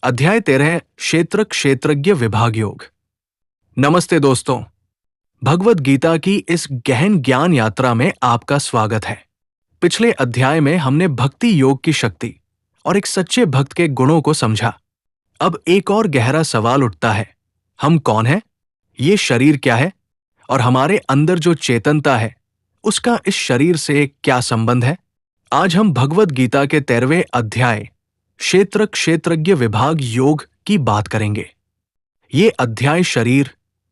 अध्याय 13 क्षेत्र क्षेत्रज्ञ विभाग योग। नमस्ते दोस्तों, भगवद गीता की इस गहन ज्ञान यात्रा में आपका स्वागत है। पिछले अध्याय में हमने भक्ति योग की शक्ति और एक सच्चे भक्त के गुणों को समझा। अब एक और गहरा सवाल उठता है, हम कौन हैं? ये शरीर क्या है? और हमारे अंदर जो चेतनता है उसका इस शरीर से क्या संबंध है? आज हम भगवद गीता के 13वें अध्याय क्षेत्र क्षेत्रज्ञ विभाग योग की बात करेंगे। ये अध्याय शरीर,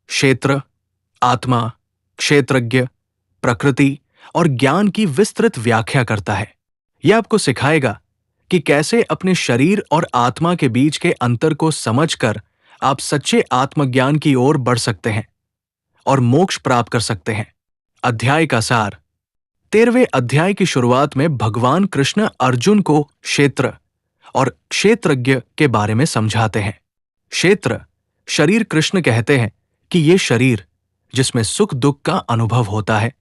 क्षेत्र, आत्मा, क्षेत्रज्ञ, प्रकृति और ज्ञान की विस्तृत व्याख्या करता है। यह आपको सिखाएगा कि कैसे अपने शरीर और आत्मा के बीच के अंतर को समझकर आप सच्चे आत्मज्ञान की ओर बढ़ सकते हैं और मोक्ष प्राप्त कर सकते हैं। अध्याय का सार। 13वें अध्याय की शुरुआत में भगवान कृष्ण अर्जुन को क्षेत्र और क्षेत्रज्ञ के बारे में समझाते हैं। क्षेत्र शरीर, कृष्ण कहते हैं कि ये शरीर जिसमें सुख दुख का अनुभव होता है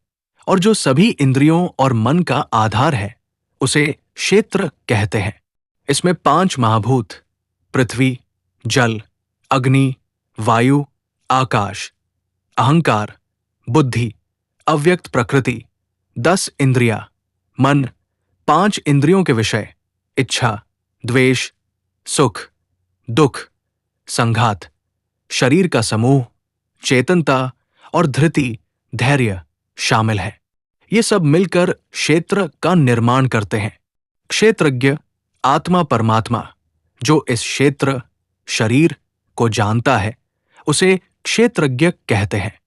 और जो सभी इंद्रियों और मन का आधार है, उसे क्षेत्र कहते हैं। इसमें 5 महाभूत पृथ्वी, जल, अग्नि, वायु, आकाश, अहंकार, बुद्धि, अव्यक्त प्रकृति, 10 इंद्रियां, मन, 5 इंद्रियों के विषय, इच्छा, द्वेष, सुख, दुख, संघात, शरीर का समूह, चेतनता और धृति, धैर्य शामिल है। ये सब मिलकर क्षेत्र का निर्माण करते हैं। क्षेत्रज्ञ आत्मा परमात्मा जो इस क्षेत्र शरीर को जानता है, उसे क्षेत्रज्ञ कहते हैं।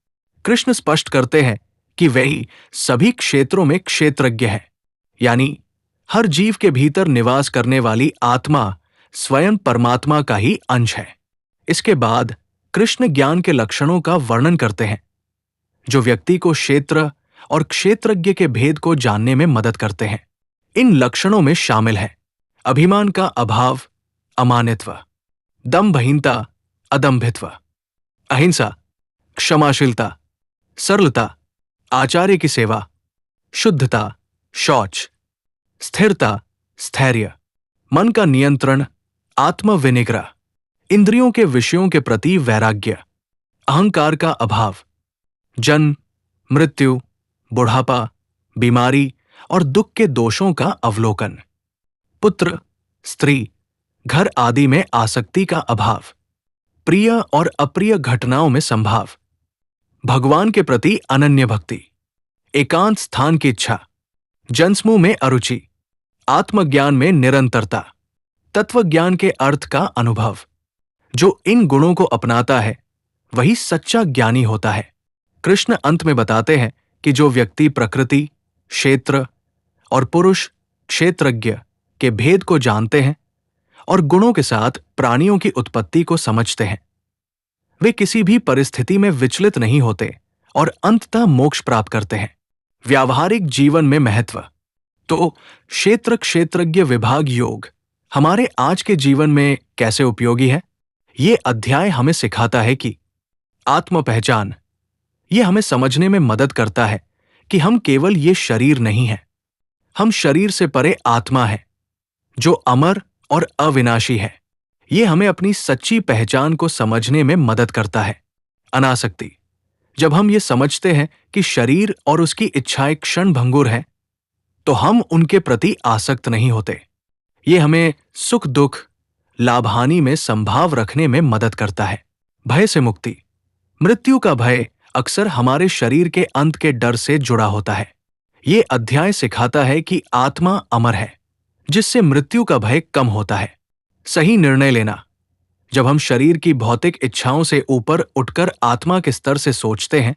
कृष्ण स्पष्ट करते हैं कि वही सभी क्षेत्रों में क्षेत्रज्ञ है, यानी हर जीव के भीतर निवास करने वाली आत्मा स्वयं परमात्मा का ही अंश है। इसके बाद कृष्ण ज्ञान के लक्षणों का वर्णन करते हैं जो व्यक्ति को क्षेत्र और क्षेत्रज्ञ के भेद को जानने में मदद करते हैं। इन लक्षणों में शामिल है अभिमान का अभाव, अमानित्व, दंभहीनता, अदंभित्व, अहिंसा, क्षमाशीलता, सरलता, आचार्य की सेवा, शुद्धता, शौच, स्थिरता, स्थैर्य, मन का नियंत्रण, आत्मविनिग्रह, इंद्रियों के विषयों के प्रति वैराग्य, अहंकार का अभाव, जन्म, मृत्यु, बुढ़ापा, बीमारी और दुख के दोषों का अवलोकन, पुत्र, स्त्री, घर आदि में आसक्ति का अभाव, प्रिय और अप्रिय घटनाओं में संभाव, भगवान के प्रति अनन्य भक्ति, एकांत स्थान की इच्छा, जनसमूह में अरुचि, आत्मज्ञान में निरंतरता, तत्वज्ञान के अर्थ का अनुभव। जो इन गुणों को अपनाता है वही सच्चा ज्ञानी होता है। कृष्ण अंत में बताते हैं कि जो व्यक्ति प्रकृति, क्षेत्र और पुरुष क्षेत्रज्ञ के भेद को जानते हैं और गुणों के साथ प्राणियों की उत्पत्ति को समझते हैं, वे किसी भी परिस्थिति में विचलित नहीं होते और अंततः मोक्ष प्राप्त करते हैं। व्यावहारिक जीवन में महत्व। तो क्षेत्र क्षेत्रज्ञ विभाग योग हमारे आज के जीवन में कैसे उपयोगी है? ये अध्याय हमें सिखाता है कि आत्म पहचान, ये हमें समझने में मदद करता है कि हम केवल ये शरीर नहीं हैं, हम शरीर से परे आत्मा है जो अमर और अविनाशी है। ये हमें अपनी सच्ची पहचान को समझने में मदद करता है। अनासक्ति। जब हम ये समझते हैं कि शरीर और उसकी इच्छाएं क्षणभंगुर है, तो हम उनके प्रति आसक्त नहीं होते। ये हमें सुख दुख, लाभ हानि में संभाव रखने में मदद करता है। भय से मुक्ति। मृत्यु का भय अक्सर हमारे शरीर के अंत के डर से जुड़ा होता है। ये अध्याय सिखाता है कि आत्मा अमर है, जिससे मृत्यु का भय कम होता है। सही निर्णय लेना। जब हम शरीर की भौतिक इच्छाओं से ऊपर उठकर आत्मा के स्तर से सोचते हैं,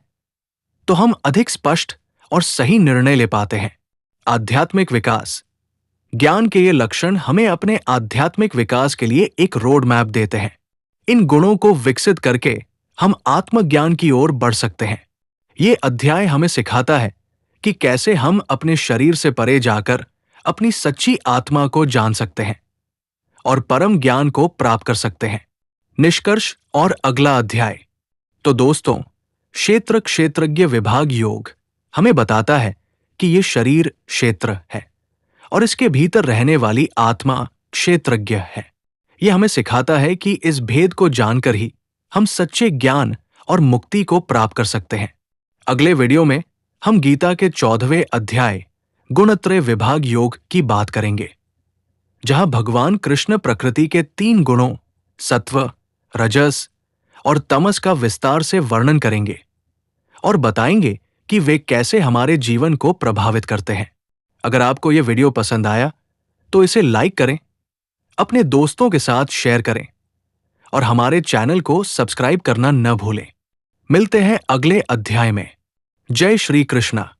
तो हम अधिक स्पष्ट और सही निर्णय ले पाते हैं। आध्यात्मिक विकास। ज्ञान के ये लक्षण हमें अपने आध्यात्मिक विकास के लिए एक रोड मैप देते हैं। इन गुणों को विकसित करके हम आत्मज्ञान की ओर बढ़ सकते हैं। ये अध्याय हमें सिखाता है कि कैसे हम अपने शरीर से परे जाकर अपनी सच्ची आत्मा को जान सकते हैं और परम ज्ञान को प्राप्त कर सकते हैं। निष्कर्ष और अगला अध्याय। तो दोस्तों, क्षेत्र क्षेत्रज्ञ विभाग योग हमें बताता है कि ये शरीर क्षेत्र है और इसके भीतर रहने वाली आत्मा क्षेत्रज्ञ है। यह हमें सिखाता है कि इस भेद को जानकर ही हम सच्चे ज्ञान और मुक्ति को प्राप्त कर सकते हैं। अगले वीडियो में हम गीता के 14वें अध्याय गुणत्रय विभाग योग की बात करेंगे, जहां भगवान कृष्ण प्रकृति के 3 गुणों सत्व, रजस और तमस का विस्तार से वर्णन करेंगे और बताएंगे कि वे कैसे हमारे जीवन को प्रभावित करते हैं। अगर आपको यह वीडियो पसंद आया तो इसे लाइक करें, अपने दोस्तों के साथ शेयर करें और हमारे चैनल को सब्सक्राइब करना न भूलें। मिलते हैं अगले अध्याय में। जय श्री कृष्णा।